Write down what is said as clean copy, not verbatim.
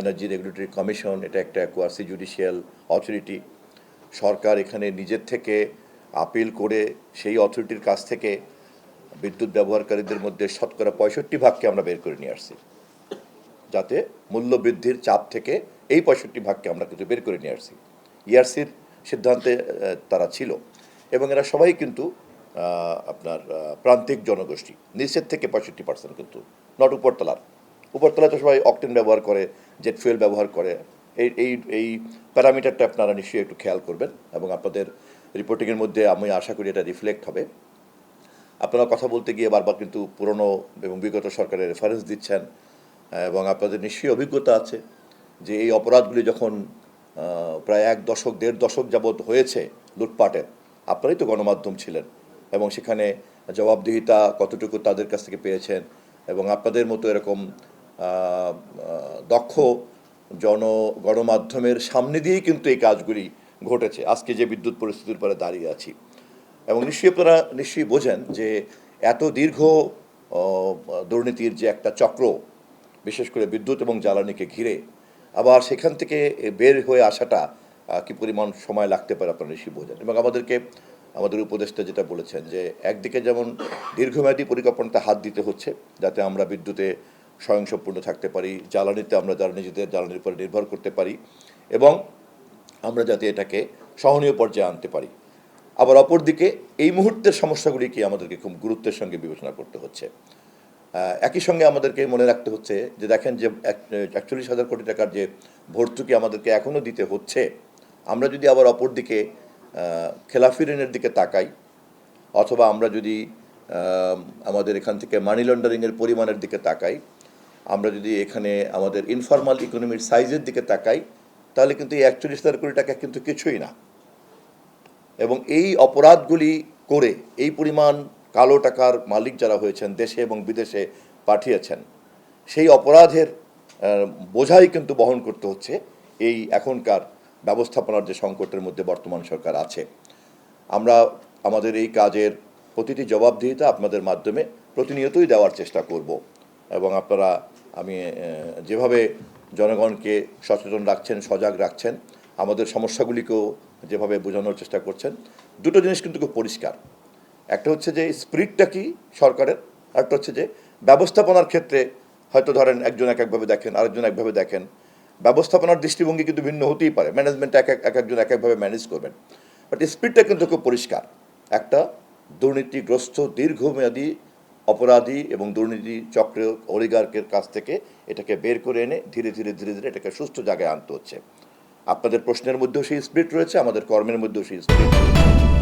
Energy regulatory commission, এটা একটা quasi judicial authority. সরকার এখানে নিজের থেকে আপিল করে সেই অথরিটির কাছ থেকে বিদ্যুৎ ব্যবহারকারীদের মধ্যে শতকরা 65% আমরা বের করে নিয়ে আসছি, যাতে মূল্য বৃদ্ধির চাপ থেকে এই 65% আমরা কিন্তু বের করে নিয়ে আসছি। ইআরসির সিদ্ধান্তে তারা ছিল, এবং এরা সবাই কিন্তু আপনার প্রান্তিক জনগোষ্ঠী, নিচের থেকে 65% কিন্তু, নট উপরতলার। উপরতলায় তো সবাই অকটেন ব্যবহার করে, জেট ফুয়েল ব্যবহার করে। এই এই এই প্যারামিটারটা আপনারা নিশ্চয়ই একটু খেয়াল করবেন, এবং আপনাদের রিপোর্টিংয়ের মধ্যে আমি আশা করি এটা রিফ্লেক্ট হবে। আপনারা কথা বলতে গিয়ে বারবার কিন্তু পুরনো এবং বিগত সরকারের রেফারেন্স দিচ্ছেন, এবং আপনাদের নিশ্চয়ই অভিজ্ঞতা আছে যে এই অপরাধগুলি যখন প্রায় 1-1.5 দশক যাবৎ হয়েছে লুটপাটের, আপনারাই তো গণমাধ্যম ছিলেন, এবং সেখানে জবাবদিহিতা কতটুকু তাদের কাছ থেকে পেয়েছেন, এবং আপনাদের মতো এরকম দক্ষ গণমাধ্যমের সামনে দিয়েই কিন্তু এই কাজগুলি ঘটেছে। আজকে যে বিদ্যুৎ পরিস্থিতির পরে দাঁড়িয়ে আছি, এবং নিশ্চয়ই আপনারা নিশ্চয়ই বোঝেন যে এত দীর্ঘ দুর্নীতির যে একটা চক্র, বিশেষ করে বিদ্যুৎ এবং জ্বালানিকে ঘিরে, আবার সেখান থেকে বের হয়ে আসাটা কি পরিমাণ সময় লাগতে পারে আপনারা নিশ্চয়ই বোঝেন। এবং আমাদের উপদেষ্টা যেটা বলেছেন যে একদিকে যেমন দীর্ঘমেয়াদী পরিকল্পনাতে হাত দিতে হচ্ছে, যাতে আমরা বিদ্যুতে স্বয়ংসম্পূর্ণ থাকতে পারি, জ্বালানিতে আমরা যারা নিজেদের জ্বালানির উপর নির্ভর করতে পারি, এবং আমরা যাতে এটাকে সহনীয় পর্যায়ে আনতে পারি। আবার অপরদিকে এই মুহূর্তের সমস্যাগুলিকে আমাদেরকে খুব গুরুত্বের সঙ্গে বিবেচনা করতে হচ্ছে। একই সঙ্গে আমাদেরকে মনে রাখতে হচ্ছে যে দেখেন যে 41,000 কোটি টাকার যে ভর্তুকি আমাদেরকে এখনও দিতে হচ্ছে, আমরা যদি আবার অপরদিকে খেলাফি ঋণের দিকে তাকাই, অথবা আমরা যদি আমাদের এখান থেকে মানি লন্ডারিংয়ের পরিমাণের দিকে তাকাই, আমরা যদি এখানে আমাদের ইনফরমাল ইকোনমির সাইজের দিকে তাকাই, তাহলে কিন্তু এই 41,000 কোটি টাকা কিন্তু কিছুই না। এবং এই অপরাধগুলি করে এই পরিমাণ কালো টাকার মালিক যারা হয়েছেন, দেশে এবং বিদেশে পাঠিয়েছেন, সেই অপরাধের বোঝাই কিন্তু বহন করতে হচ্ছে এই এখনকার ব্যবস্থাপনার যে সংকটের মধ্যে বর্তমান সরকার আছে। আমরা আমাদের এই কাজের প্রতিটি জবাবদিহিতা আপনাদের মাধ্যমে প্রতিনিয়তই দেওয়ার চেষ্টা করব, এবং আপনারা আমি যেভাবে জনগণকে সচেতন রাখছেন, সজাগ রাখছেন, আমাদের সমস্যাগুলিকেও যেভাবে বোঝানোর চেষ্টা করছেন, দুটো জিনিস কিন্তু খুব পরিষ্কার। একটা হচ্ছে যে স্পিরিটটা কি সরকারের, আরেকটা হচ্ছে যে ব্যবস্থাপনার ক্ষেত্রে হয়তো ধরেন একজন এক একভাবে দেখেন, আরেকজন একভাবে দেখেন। ব্যবস্থাপনার দৃষ্টিভঙ্গি কিন্তু ভিন্ন হতেই পারে, ম্যানেজমেন্ট একজন এক একভাবে ম্যানেজ করবেন, বাট স্পিরিটটা কিন্তু খুব পরিষ্কার। একটা দুর্নীতিগ্রস্ত দীর্ঘমেয়াদী অপরাধী এবং দুর্নীতি চক্র অলিগার্কের কাছ থেকে এটাকে বের করে এনে ধীরে ধীরে ধীরে ধীরে এটাকে সুস্থ জায়গায় আনতে হচ্ছে। আপনাদের প্রশ্নের মধ্যেও সেই স্পিরিট রয়েছে, আমাদের কর্মের মধ্যেও সেই স্পিরিট রয়েছে।